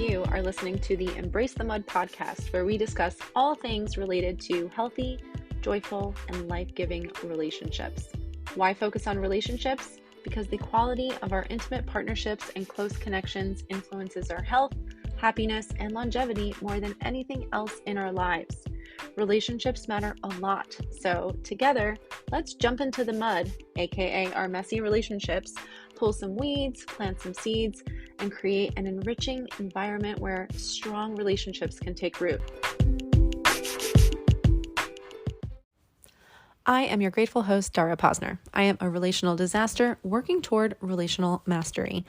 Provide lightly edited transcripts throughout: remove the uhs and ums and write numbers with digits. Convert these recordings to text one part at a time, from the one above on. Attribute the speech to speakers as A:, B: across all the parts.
A: You are listening to the Embrace the Mud podcast, where we discuss all things related to healthy, joyful, and life-giving relationships. Why focus on relationships? Because the quality of our intimate partnerships and close connections influences our health, happiness, and longevity more than anything else in our lives. Relationships matter a lot, so together, let's jump into the mud, aka our messy relationships, pull some weeds, plant some seeds, and create an enriching environment where strong relationships can take root. I am your grateful host, Dara Posner. I am a relational disaster working toward relational mastery.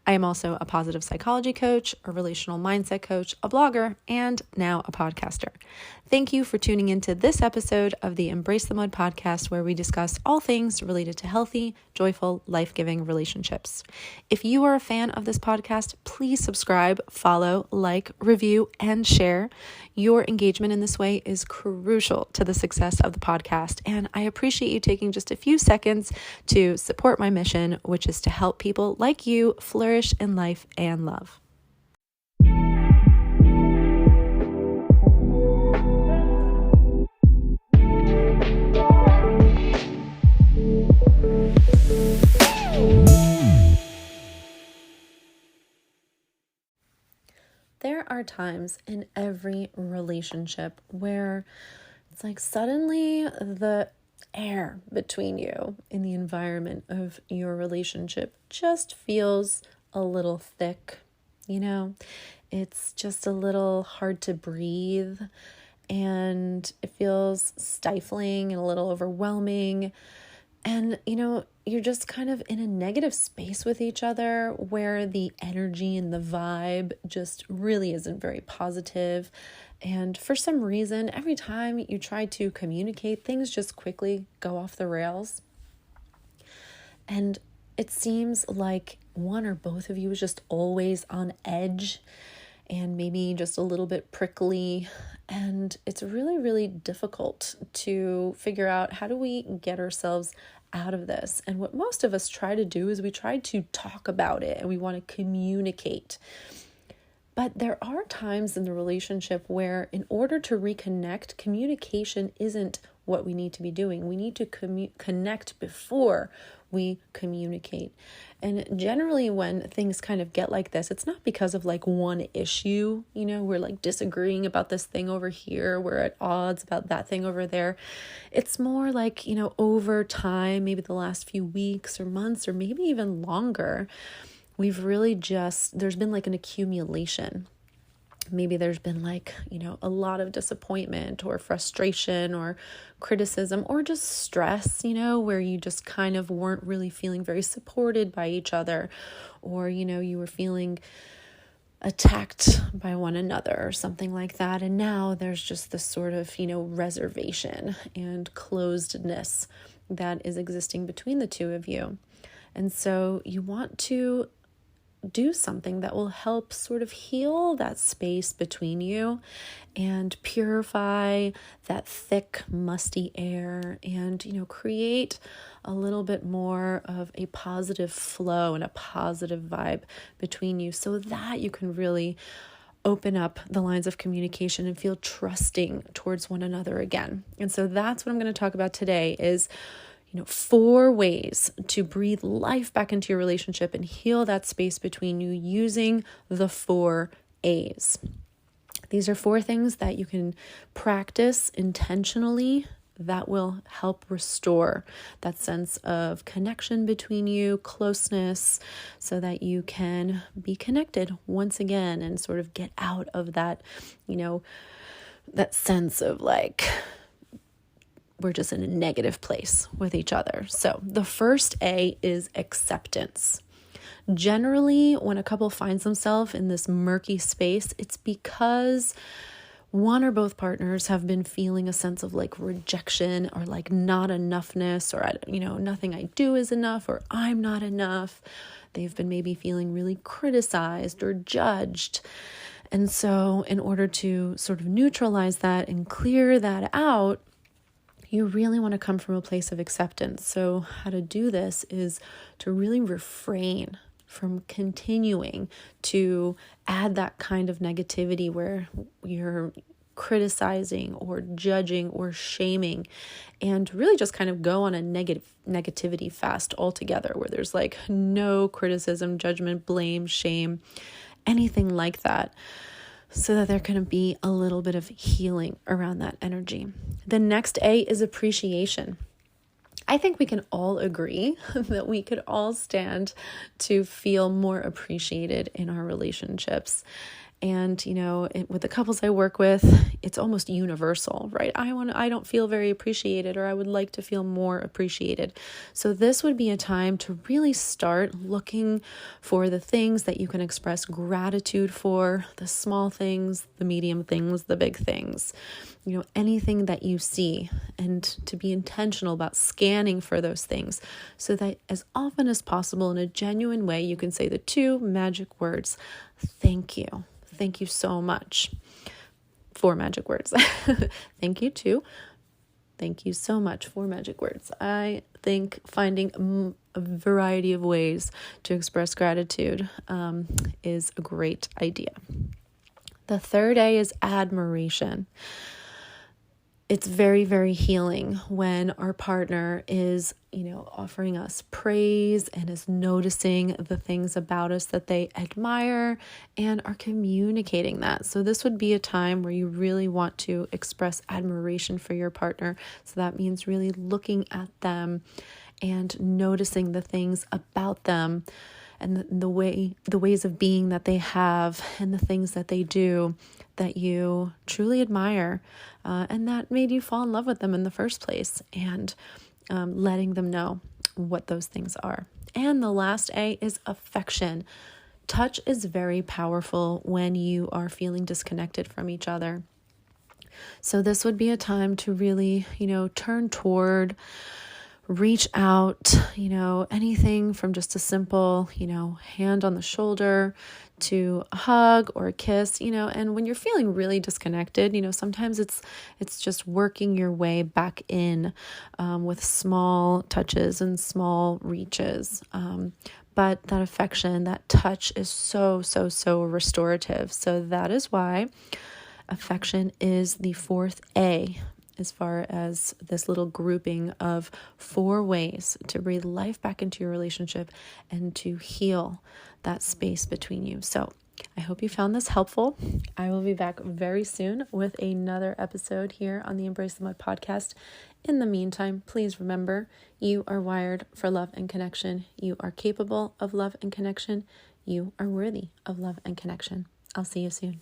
A: I am also a positive psychology coach, a relational mindset coach, a blogger, and now a podcaster. Thank you for tuning into this episode of the Embrace the Mud podcast, where we discuss all things related to healthy, joyful, life-giving relationships. If you are a fan of this podcast, please subscribe, follow, like, review, and share. Your engagement in this way is crucial to the success of the podcast, and I appreciate you taking just a few seconds to support my mission, which is to help people like you flourish in life and love. There are times in every relationship where it's like suddenly the air between you in the environment of your relationship just feels a little thick, It's just a little hard to breathe, and it feels stifling and a little overwhelming. And, you're just kind of in a negative space with each other where the energy and the vibe just really isn't very positive. And for some reason, every time you try to communicate, things just quickly go off the rails. And it seems like one or both of you is just always on edge and maybe just a little bit prickly. And it's really, really difficult to figure out, how do we get ourselves out of this? And what most of us try to do is we try to talk about it and we want to communicate. But there are times in the relationship where, in order to reconnect, communication isn't what we need to be doing. We need to connect before we communicate. And generally when things kind of get like this, it's not because of one issue, we're disagreeing about this thing over here, we're at odds about that thing over there. It's more over time, maybe the last few weeks or months or maybe even longer, we've really there's been an accumulation. Maybe there's been a lot of disappointment or frustration or criticism or just stress, where you just kind of weren't really feeling very supported by each other, or, you were feeling attacked by one another or something like that. And now there's just this sort of, reservation and closedness that is existing between the two of you. And so you want to do something that will help sort of heal that space between you and purify that thick, musty air and, create a little bit more of a positive flow and a positive vibe between you, so that you can really open up the lines of communication and feel trusting towards one another again. And so that's what I'm going to talk about today is 4 ways to breathe life back into your relationship and heal that space between you using the 4 A's. These are 4 things that you can practice intentionally that will help restore that sense of connection between you, closeness, so that you can be connected once again and sort of get out of that, that sense of we're just in a negative place with each other. So the first A is acceptance. Generally, when a couple finds themselves in this murky space, it's because one or both partners have been feeling a sense of rejection or not enoughness, or, nothing I do is enough, or I'm not enough. They've been maybe feeling really criticized or judged. And so in order to sort of neutralize that and clear that out, you really want to come from a place of acceptance. So how to do this is to really refrain from continuing to add that kind of negativity where you're criticizing or judging or shaming, and really just kind of go on a negativity fast altogether, where there's like no criticism, judgment, blame, shame, anything like that, so that there can be a little bit of healing around that energy. The next A is appreciation. I think we can all agree that we could all stand to feel more appreciated in our relationships. And, with the couples I work with, it's almost universal, right? I don't feel very appreciated, or I would like to feel more appreciated. So this would be a time to really start looking for the things that you can express gratitude for, the small things, the medium things, the big things, anything that you see, and to be intentional about scanning for those things, so that as often as possible in a genuine way, you can say the 2 magic words, thank you. Thank you so much. 4 magic words. Thank you too. Thank you so much. 4 magic words. I think finding a variety of ways to express gratitude is a great idea. The third A is admiration. It's very, very healing when our partner is, offering us praise and is noticing the things about us that they admire and are communicating that. So this would be a time where you really want to express admiration for your partner. So that means really looking at them and noticing the things about them and the ways of being that they have and the things that they do that you truly admire, and that made you fall in love with them in the first place, and letting them know what those things are. And the last A is affection. Touch is very powerful when you are feeling disconnected from each other. So this would be a time to really, turn toward, reach out, anything from just a simple, hand on the shoulder to a hug or a kiss, and when you're feeling really disconnected, sometimes it's just working your way back in with small touches and small reaches. But that affection, that touch is so, so, so restorative. So that is why affection is the 4th A, as far as this little grouping of 4 ways to breathe life back into your relationship and to heal that space between you. So I hope you found this helpful. I will be back very soon with another episode here on the Embrace the Mud podcast. In the meantime, please remember, you are wired for love and connection. You are capable of love and connection. You are worthy of love and connection. I'll see you soon.